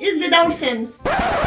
is without sense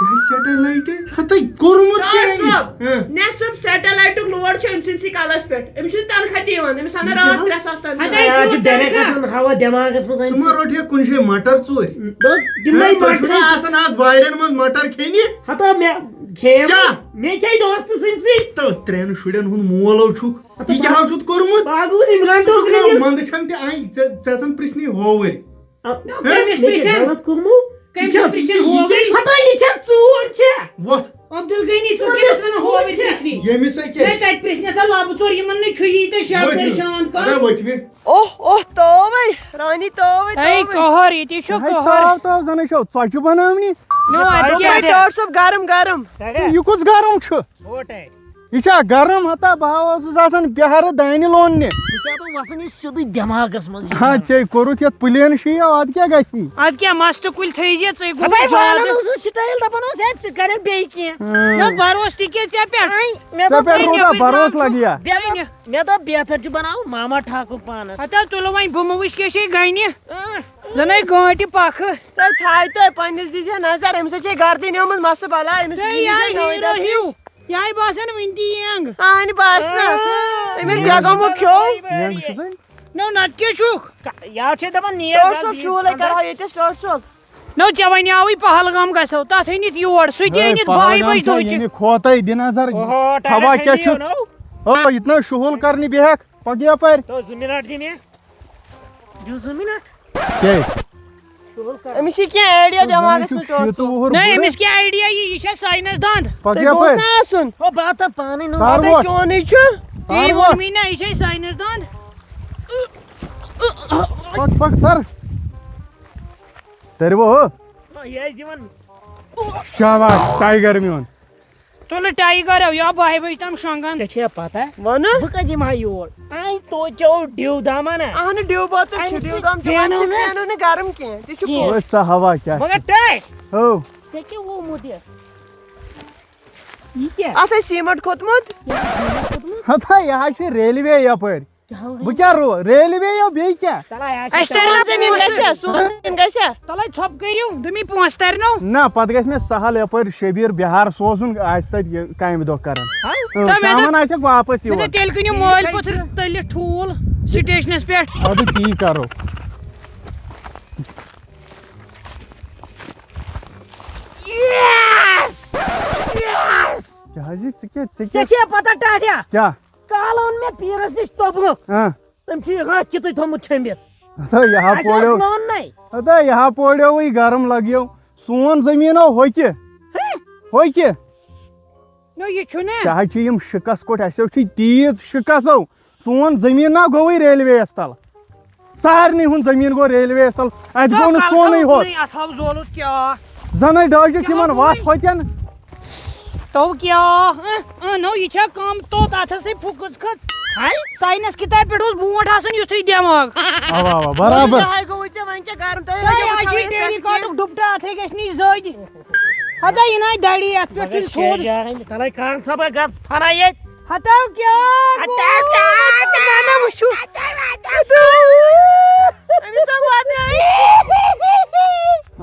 کیا satellite ہتہ کورمت نیصف satellite load ام سن کلس پہ امس تنخواہ تیوان امس انا رات 300 دماغس مز ثم روٹیا کن جائے مٹر ژور آسان آز واڑین مز مٹر کھینی ہتا مے کیا دوست سنسی تو ترین شڑین ہند مولو چھک یہ کیا چھت کورمت باغوز عمران ٹوکنس مند چھن تہ آئی ژن پرسنی ہوور غلط کرمو کمس پرسن ہووری ہتا یہ چھ ژور چھ وات عبدل غنی صاحب کمس ون ہووری پرسنی یمس کیا نہیں تت پرسنس لب ژور یمن نہ چھُیی تہ شب پریشان کر ادا وتوی اوہ توے رانی توے اے کہر یتی چھو کہر تو زنہ چھو ژوچ بناونی نو ادکے ڈاکٹر صاحب گرم گرم یہ کس گرم چھ یہ چھا گرم ہتا بہ اوسس آسان بہار دانہ لوننہ وسن سیودی دماغس مز ہاں چے کوروت یت پلین شیو اد کیا گژھی اد کیا مست کل تھیزی ژے گو والن اس سٹائل دپن اس ہے ژ کرے بے کی نو بروس ٹکے ژے پیٹ مے تے پہ رودا بروس لگیا مے تو بہتر چھ بناو ماما ٹھاکر پانس ہتا تلو وین بم وش کے چھ گنہ زنے گانٹی پخ تھائی تو پنس دیجیے نظر امس چھ گردی نیومت مس بلا امس ہیرو ہیو یای باسن ونتی ینگ آن باسنا امس جگمو کھیو نو نت کے چھوک یا چھ دپن نیر ڈاکٹر صاحب شولے کرا یتس ڈاکٹر صاحب نو ژے ونیاوی پہلگام گژھو تتھ أنِتھ یور سُہ تہِ أنِتھ بہہِ بجہِ دۄہچہِ کھوتے دِ نظر ہوا کیا چھ او اتنا شہول کرنی بہک پگیا پر تو 2 منٹ دی مے جو 2 منٹ کیا امس کیا آئیڈیا دماغس میں نہ أمِس کیٛاہ آیڈیا یہِ چھےٚ ساینس دند پگیا پر آسن او بات پانے نو کیوں نہیں چھ تی ووٚنمے نہ یہِ چھےٚ ساینس دند پک پک سر تیرے وہ یہ دیوان شاباش ٹائیگر میون تُل ٹایگر یا 2 بجہِ تام شۄنٛگان ژےٚ چھےٚ پتہ ون بہٕ کتہِ دِمہٕ ہا یور آی تو چو ڈیو دامان اہن ڈیو بات چھ ڈیو دام فینو نہ گرم کی تی چھ ویسا ہوا کیا مگر ٹائٹ ہو ژےٚ کیٛاہ ووٚنمُت یہِ کیٛاہ اتھ سیمنٹ کھوتمت ہتا یہ چھ ریلوے یپر بہ کیا رو ریلوے یا بی کیا اَسہِ ترِ نہ پونٛسہٕ سون گژھیا تلے ژھۄپ کٔرِو دوٚپمے پونٛسہٕ ترنو نہ پتہ گژھِ مےٚ سہل یپر شبیر بہار سوزُن آسہِ تتہِ کامہِ دۄہ کران شامن آسٮ۪کھ واپس مےٚ یور دوٚپ تیٚلہِ کٕنِو مٲلۍ پٔتھر تٔلِتھ ٹھوٗل سٹیشنس پٮ۪ٹھ ادٕ تی کرو ژےٚ چھےٚ پتہ ٹاٹیا کیا کالہٕ اوٚن مےٚ پیٖرس نِش توٚبرُک تٔمۍ چھُ یہِ راتھ کِتُے تھوٚمُت چھٔمبِتھ یہاں پوڑیو ماننَے یہاں پوڑیو وہی گرم لگیو سون زمینو ہوکہِ نو یہِ چھُنہ چاہے چھ یم شکست کوٹ اسو چھ تیز شکستو سون زمین نا گوئی ریلوے تل سارنی ہن زمین گو ریلوے تل ات گو نہ سونٕے ہوت اتھ آو زولُت کیٛاہ زنے ڈاجہِ تِمن وتھ ہوتٮ۪ن تو کیٛاہ نو یہِ چھا کم توٚت اتھسٕے پھُکٕژ کھٔژ ساینس کِتابہِ پٮ۪ٹھ اوس برونٛٹھ آسان یُتھُے دٮ۪ماغ اوا اوا برابر گوٚوٕے ژےٚ وۄنۍ کیٛاہ گرم ٹیری کاٹُک ڈُپٹہٕ اتھے گژھِ نہٕ زٔدۍ ہتا یہِ ناے دڑی اتھ پٮ۪ٹھ تُلہِ تھوٚد تلے خان صٲبا گژھ فنا ییٚتہِ ہتا کیٛاہ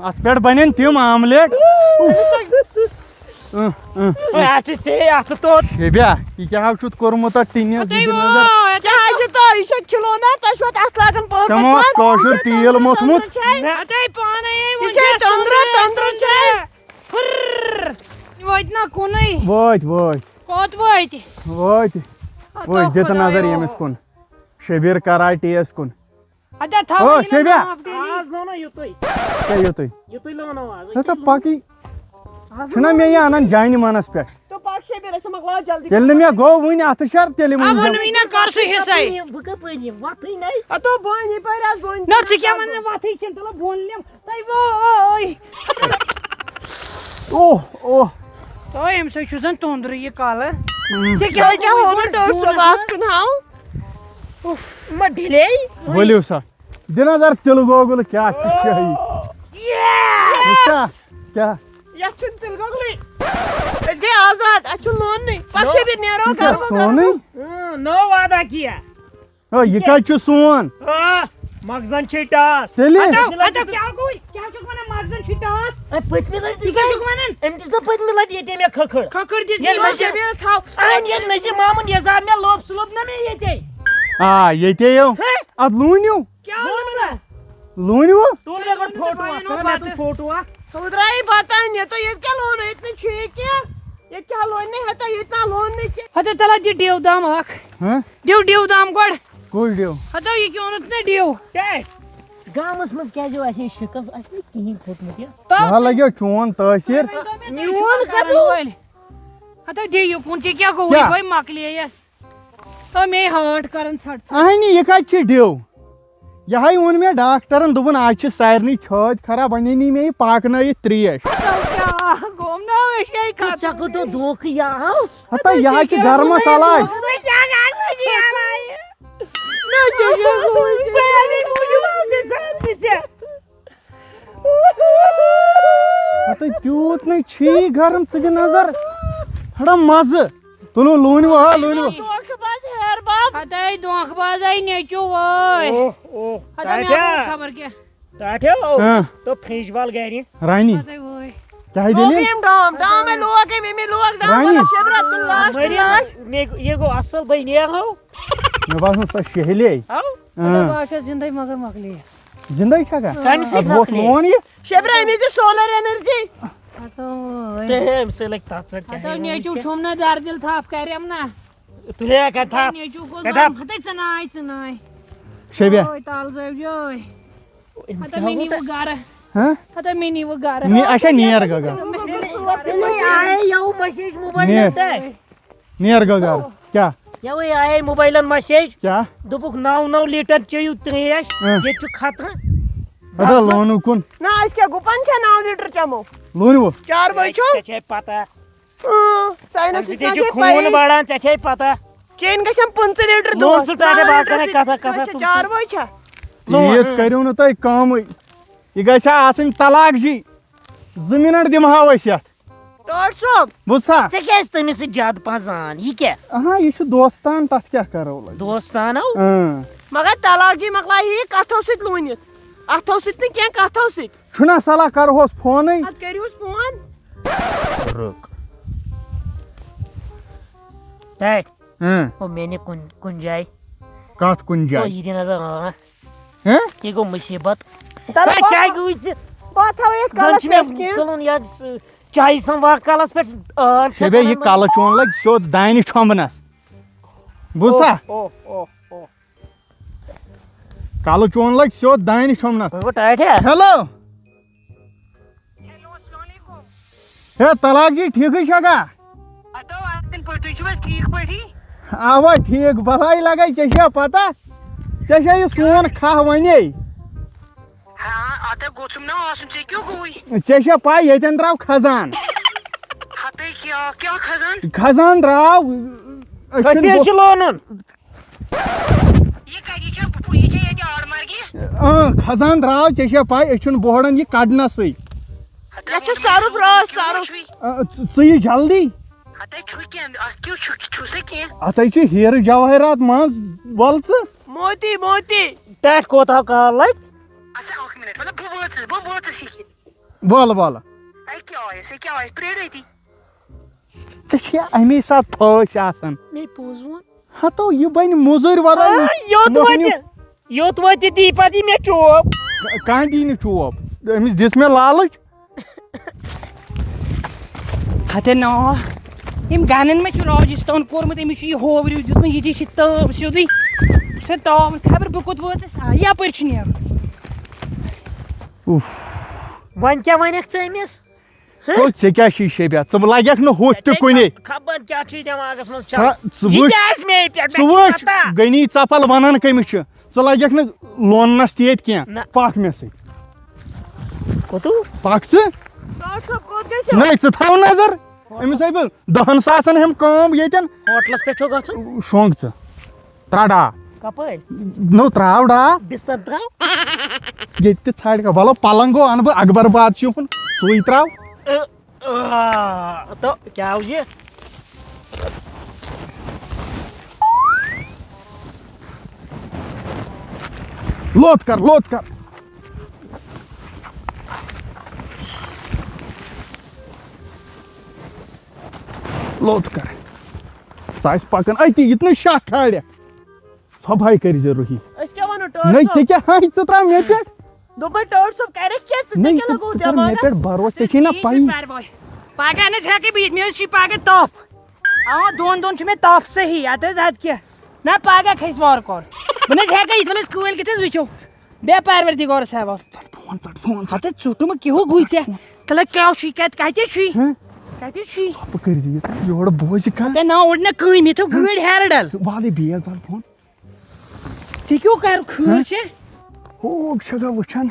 ات پٮ۪ٹھ بنن تِم آملیٹ اچھا ژےٚ اتھٕ توٚت شبیا یہ کیا چھُتھ کوٚرمُت اتھ ٹِنس ہتے نظر یہ کھلو نا تہ اتھ لاگان تمو کٲشُر تیٖل موٚتھمُت ہتے پانے وٲتۍ نا کُنُے وٲتۍ وٲتۍ کوٚت وٲتۍ وٲتۍ وٲتۍ دِتہٕ نظر ییٚمِس کُن شبیر کراے ٹیس کُن ہتے او تھاو شبیا آز لونو یُتُے کیٛاہ یُتُے یُتُے لونو آز ہتا پکی چھُنا مےٚ یہِ انان جانہِ منس پٮ۪ٹھ تو پاک شبیر اسے مکلاو جلدی ییٚلہِ نہٕ مےٚ گوٚو وٕنہِ اتھٕ شر تیٚلہِ ؤنۍ ووٚنمے نا کر سُہ حصے بہٕ کپٲرۍ یِمہٕ وتھٕے نَے اتو بونی پر اس بونی نہ ژٕ کیٛاہ ونان وتھٕے چھِنہٕ تُلو بۄن لِم تۄہہِ وٲے اوہ اوہ تو امہِ سۭتۍ چھُ زن توٚنٛدرٕ یہِ کالہٕ ژےٚ کیا کیٛاہ ہو ڈاکٹر صاحب آپ کن ہاو ما ڈِلے ؤلِو سا دِ نظر تِلہٕ گوگُل کیٛاہ چھُ کیٛاہ یا چھُنہٕ تیٚلہِ گۄگلٕے أسۍ گٔے آزاد اَسہِ چھُ لوننٕے پتہٕ شبیر نیرو یہِ کیٛاہ سونٕے نو وعدہ کیا یہِ کتہِ چھُ سون مغزن چھ ٹاس تیلی کیا گوئی کیا چھُکھ وَنان مغزن چھُ ٹاس پٔتمہِ لٹہِ ژٕ کیٛاہ چھُکھ وَنان أمۍ دِژ نہٕ پٔتمہِ لٹہِ ییٚتے مےٚ کھٔکھٕر کھٔکھٕر دِژ ییٚلہِ نٔسیٖم مامُن یزار مےٚ لوٚب سُہ لوٚب نا مےٚ ییٚتے آ ییٚتے یو اد لوٗنِو کیٛاہ ووٚن لوٗنِو تُل مےٚ گۄڈٕ فوٹو اکھ تُل فوٹو اکھ ترائی بتا تو یہ کیا لون ہے اتنے چھ کیا یہ کیا لون نہیں ہے اتنا لون نہیں کیا ہتو تلا دِ ڈیو دام اکھ ہاں ڈیو دام گۄڈٕ کُس ڈیو ہتو یہِ کیٛاہ اوٚنُتھ نا ڈیو گامس منٛز کیازِ اَسہِ یہِ شِکس اَسہِ نہٕ کِہیٖنۍ کھوٚتمُت یہِ یہِ لگیو چون تٲثیر میون کدو ہتو دِ یُکُن ژےٚ کیٛاہ گوٚوُے کیٛاہ؟ بٲے مۄکلییَس تو مے ہاٹ کران ژھٹ اہنہِ یہِ کتہِ چھِ ڈیو یہے ووٚن مےٚ ڈاکٹرن دوٚپُن آز چھِ سارنٕے چھٲتۍ خراب وۄنۍ أنی مےٚ یہِ پاکنٲیِتھ تریش گوم نا ویسے ژےٚ کوٚرتو دھوکہٕ یہِ آو ہتا یہِ حظ چھِ گرمس علاج ہتا تیوٗت نَے چھی گرم ژٕ دِ نظر تھوڑا مزٕ تُلو لوٗنِو ہا لوٗنِو ہتے دھونکھ بازاے نیچو وٲے ہتا مےٚ آسان خبر کیٛاہ ٹاٹھیو ہاں تو فریش بال گرِ رانی ہتے وٲے کیٛاہ دٔلیٖل ڈام میں لوگ ہے میں لوگ رانی شبرت لاش یہِ گوٚو اصل بے نیرہو مےٚ باسان سۄ شہلے ہتا بہٕ آسس زندے مگر مۄکلیے زندے چھکا کمہِ سۭتۍ اد ووت مۄکلیے؟ لون یہِ شبرا میں جو سولر انرجی ہتو وٲے تٔمۍ سۭتۍ لگہِ تتھ ژٕ ہتو نیچو چھُم نا در دل تھپھ کریم نا تُلے کتھ تھاپ نیچو گوٚژھ کتھاہ؟ ہتے ژٕناے شبیا تال زٲوجٲے ہتا مےٚ نیٖوٕ گرٕ ہاں ہتا مےٚ نیٖوٕ گرٕ اچھا نیر گگا تیٚلے آیے یو مسیج موبایلن نیر پٮ۪ٹھ نیر گگا کیٛاہ یوے آیے موبایلن مسیج کیٛاہ دوٚپُکھ 9 لیٖٹر چیٚیِو تریش ییٚتہِ چھُ خطرٕ ادا لونو کُن نا اس کے گپن چھ 9 لیٹر چمو لونو 4 بجے چھو ژےٚ چھے پتہ ساینس ژےٚ چھُ خوٗن بڑان ژےٚ چھے پتہ چین گژھان 5 لیٹر لون ژٕ ٹاٹے بار کرے کتھا 4 بجے چھا تیٖژ کٔرِو نہٕ تُہۍ کٲمٕے یہِ گژھِ ہا آسٕنۍ طلاق جی 2 مِنٹ دِمہاو أسۍ یتھ ٹاٹ صاحب بوٗزتھا ژےٚ کیازِ تٔمِس سۭتۍ زیادٕ پہن یہِ کیٛاہ ہاں یہِ چھُ دوستان تتھ کیٛاہ کرو لگہِ دوستانو مگر طلاق جی مکلائی کتھو سۭتۍ لونِتھ اتھو سۭتۍ نہٕ کینٛہہ کتھو سۭتۍ چھُنا صلاح کرہوس فونٕے اتھ کٔرِوُس فون رُک ڈیڈ ہاں او مےٚ نہِ کُنہِ جایہِ کتھ کُنہِ او جایہِ یہِ دِ نظر ہاں یہِ گوٚو مُصیٖبت تل کیٛاہ گوٚوُے ژٕ بہٕ تھاو یتھ زن کلس چھُ پٮ۪ٹھ مےٚ کینٛہہ تُلُن یتھ چایہِ سموار کلس پٮ۪ٹھ آب چھےٚ شبیا یہِ کھَنان کلہٕ چون لگہِ سیوٚد دانہِ چھۄمبنس بوٗزتھا او او او کلہٕ چون لگہِ سیوٚد دانہِ چھۄمبنس وۄنۍ گوٚو ٹاٹھیا ہیلو ہے طلاق جی ٹھیکٕے چھکا اوا ٹھیک بلاے لگے ژےٚ چھیا پتہ ژےٚ چھا یہِ سون کھہہ ونے ژےٚ چھیا پاے ییٚتٮ۪ن درٛاو خزان خزان درٛاو کھٔسیٖل چھُ لونُن خزان درٛاو ژےٚ چھیا پاے أسۍ چھِنہٕ بوہڑان یہِ کڑنسٕے یتھ چھُ سرُف راس سرُف ژٕ یہِ جلدی اتھے چھِ ہیرٕ جوہرات منٛز وَل ژٕ موتی موتی ٹاٹھ کوتاہ کال لگہِ وَل وَل ژےٚ چھیا امی ساتہٕ پھٲش آسان مے پوٚز ووٚن ہتو یہِ بنہِ موٚزوٗرۍ ورٲے یوٚت وٲتِتھ دی پتہٕ یہِ مےٚ چوب کانٛہہ دی نہٕ چوب أمِس دِژ مےٚ لالٕچ ہتے نا یِم گنن مےٚ چھُ راجستان کوٚرمُت أمِس چھُ یہِ ہووریو دیُتمُت ییٚتی چھِ تٲو سیوٚدُے سۄ تاو خبر بہٕ کوٚت وٲژٕس یپٲرۍ چھُ نیرُن وۄنۍ کیٛاہ وَنٮ۪کھ ژٕ أمِس ژےٚ کیٛاہ چھُے شبیا ژٕ لگٮ۪کھ نہٕ ہُتھ تہِ کُنے خبر کیٛاہ چھُے دٮ۪ماغس منٛز ژٕ وٕچھ گٔنی ژپل ونان کٔمِس چھُ ژٕ لگٮ۪کھ نہٕ لوننس تہِ ییٚتہِ کینٛہہ پکھ مےٚ سۭتۍ کوٚتوٗ پکھ ژٕ ٹاٹ صاحب کوٚت گژھِ نٔے ژٕ تھاو نظر أمِس ہاے بہٕ 10 ساسن ہٮ۪مہٕ کٲم ییٚتٮ۪ن ہوٹلس پٮ۪ٹھ چھُو گژھُن شۄنٛگ ژٕ ترٛا ڈا کپٲرۍ نو ترٛاو ڈا بستر ترٛاو ییٚتہِ تہِ ژھانٛڈِ وَلو پلنٛگ گوٚو اَنہٕ بہٕ اکبر باد چھُہُن سُے ترٛاو تو کیٛاہ آو یہِ لوت کر سہ پکان اتی یتن شاہ کھاڑ صفائی کر ضروری اس کیا ونو ٹٲر نہیں صٲب ژے کیا ہائی ژٕ ترٛاو مےٚ پٮ۪ٹھ دوٚپمَے ٹٲر صٲب کَرٮ۪کھ کیٛاہ ژٕ نہیں کیٛاہ لگوو ژٕ کر مےٚ دٮ۪ماغس پٮ۪ٹھ بروس ژےٚ چھے نا پایی پگہ نہ ہیٚکہِ بہٕ مےٚ حظ چھِ پگہ تپھ دۄن چھُ مےٚ تپھ صحیح ادٕ حظ ادٕ کیٛاہ نہ پگہ کھسہِ وارٕ کار بہٕ نہ حظ ہیٚکے یِتھ وَلہٕ أسۍ کٲلۍ کٮ۪تھ حظ وٕچھو بے پروردِگارس حوالہٕ ہتہٕ ژوٚٹُم کیٛاہ گوٚے ژےٚ تلہٕ کیٛاہ چھُے کَتہِ چھُے کَتہِ چھُے ژۄپہٕ کٔرۍ زِ یورٕ بوزِ کانٛہہ ژےٚ نا اوٚڑ نہ کٕہٕنۍ مےٚ تھٲو گٲڑۍ ہیرٕ ڈل والے بیگ وال فون ژےٚ کیٛاہ کر خٲر چھے ہوگ چھگا وٕچھان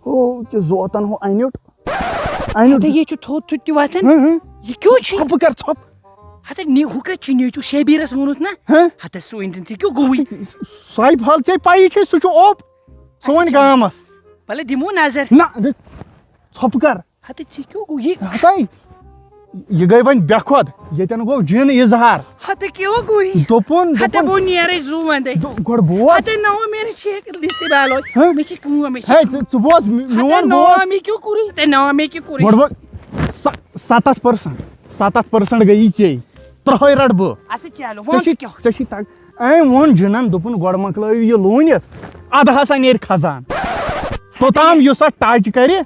ہو تہِ زوتن ہُہ انیُٹ ہتہٕ یہِ چھُ تھوٚد تھوٚد تہِ وۄتھان یہِ کیٛاہ چھُے ژۄپہٕ کر ژۄپ ہتہٕ ہُہ کتہِ چھُ نیچوٗ شبیٖرس ووٚنُتھ نا ہتہٕ سُہ أنۍ ژےٚ کیٛاہ گوٚوُے ساے پھل ژےٚ پایی چھے سُہ چھُ اوپ سون گامس وَلہٕ دِمو نظر نہ ژۄپہٕ کر ہتہٕ ژےٚ کیٛاہ گوٚو یہِ ہتاے یہِ گٔے وۄنۍ بے خۄد ییٚتٮ۪ن گوٚو جِن اِظہار ہتہٕ کیٛاہ گوٚو دوٚپُن ہتہٕ بہٕ نیرے زوٗ وندے گۄڈٕ بوز ہتہٕ نو مےٚ نہٕ چھِ لِسی بالو مےٚ چھِ کٲم مےٚ چھِ ہے ژٕ بوز میون نو بوز مےٚ کیٛاہ کوٚرُے ہتہٕ نو مےٚ کیٛاہ کوٚرُے گۄڈٕ بوز 7% گٔیی ژےٚ 3 رٹ بہٕ اچھا چلو وۄنۍ ژٕ کیٛاہ ژےٚ چھی تگ أمۍ ووٚن جِنن دوٚپُن گۄڈٕ مۄکلٲیِو یہِ لوٗنِتھ اَدٕ ہسا نیرِ خزان توٚتام یُس اَتھ ٹچ کرِ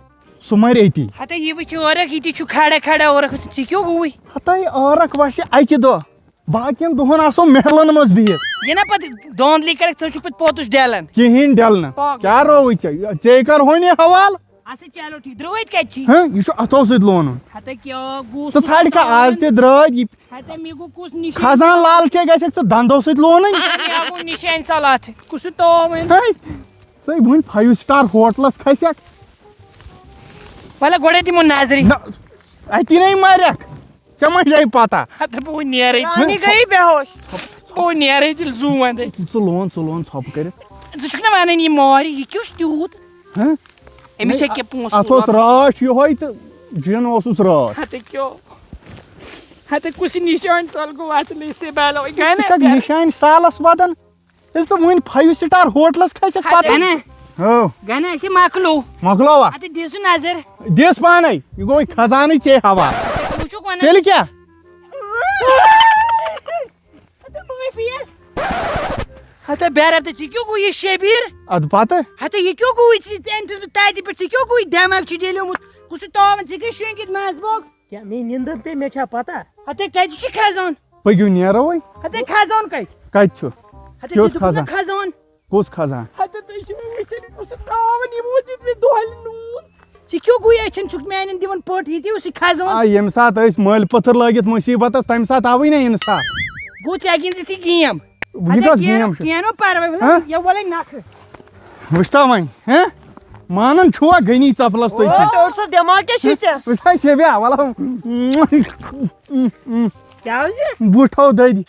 سُہ مَرِ أتی ہتہٕ یہِ وٕچھ ٲرکھ یہِ تہِ چھُ کھڑا کھڑا ٲرکھ ژےٚ کیٛاہ گوٚوُے ہتاے ٲرکھ وسہِ اکہِ دۄہ باقین دۄہن آسو محلن منٛز بِہِتھ یہِ نا پتہٕ دۄندلی کرکھ ژٕ چھُکھ پتہٕ پوٚتُس ڈلان کِہیٖنۍ ڈلنہٕ کیٛاہ رووُے ژےٚ کرہون یہِ حوالہٕ اچھا چلو ٹھیٖک درٛٲدۍ کتہِ چھی یہِ چھُ اَتھو سۭتۍ لونُن ہتہٕ کیٛاہ گوٚو ژٕ ژھانڈ کھا آز تہِ درٛٲدۍ یہِ ہتہٕ مےٚ گوٚو کُس نِش خزان لالچے گژھکھ ژٕ دنٛدو سۭتۍ لونٕنۍ مےٚ گوٚو نِشانہِ صلاتھ کُس چھُ تاوَن ژٕ وٕنۍ 5 سٹار ہوٹلس کھسکھ وَلہٕ گۄڈے دِمو نظرِ نہ اتی نَے مَرٮ۪کھ ژےٚ ما چھے پتہ ہتہٕ بہٕ نیرے مےٚ گٔیے بے ہوش بہٕ نیرے تیٚلہِ زوٗ وندے ژٕ لون ژھۄپہٕ کٔرِتھ ژٕ چھُکھ نا وَنان یہِ مارِ یہِ کیٛاہ چھُ تیوٗت أمِس ہیٚکہِ پونٛسہٕ اتھ اوس راچھ یِہوے تہٕ جِن اوسُس راچھ ہتہٕ کیٛاہ ہتہٕ کُس نِشانہِ ژَل گوٚو اَتھ لِسی بالو نِشانہِ سالس ودان ییٚلہِ ژٕ وٕنۍ 5 سٹار ہوٹلس کھسکھ پتہٕ گَنہ اَسہِ مۄکلو مۄکلووا ہتہٕ دِ سُہ نظر دِس پانے یہِ گوٚو خزانٕے ژےٚ حوالہٕ ژٕ چھُکھ وَنان تیٚلہِ کیٛاہ ہتہٕ بیرب تہٕ ژےٚ کیٛاہ گوٚو یہِ شبیٖر ادٕ پتہٕ ہتہٕ یہِ کیٛاہ گوٚوُے ژٕ أنۍتِس بہٕ تَتہِ پٮ۪ٹھ ژےٚ کیٛاہ گوٚوُے دٮ۪ماغ چھُ ڈیلیومُت کُس چھُ تاوان ژٕ گٔے شۄنٛگِتھ منٛز باگ کیٛاہ مےٚ نِندٕر پے مےٚ چھا پتہ ہتہٕ کَتہِ چھُ خزان پٔکِو نیرو وۄنۍ ہتہٕ خزان کَتہِ کتہِ چھُ ہتہٕ کیُتھ ژےٚ دوٚپُتھ نا خزان؟ خزان کُس خزان ہتہٕ تُہۍ چھِو مےٚ وٕچھان کُس تاوان یِمو دِتۍ مےٚ دۄہلہِ نوٗن ژےٚ کیٛاہ گوٚو أچھن چھُکھ میانٮ۪ن دِوان پٔٹ یہِ تہِ اوس یہِ خزان ییٚمہِ ساتہٕ أسۍ مٲلۍ پٔتھٕر لٲگِتھ مُصیٖبتس تمہِ ساتہٕ آوٕے نا اِنصاف گوٚو ژےٚ گِنٛدِتھ یہِ گیم یہِ کۄس گیم چھِ کینٛہہ نہٕ پرواے یہِ وَلے نکھٕ وٕچھتا وۄنۍ مانان چھُوا گٔنی ژپلس تُہۍ ٹٲر صٲب دٮ۪ماغ کیٛاہ چھُے ژےٚ وٕچھا شبیا وَلہٕ کیٛاہ حظ بوٗٹھو دٔدۍ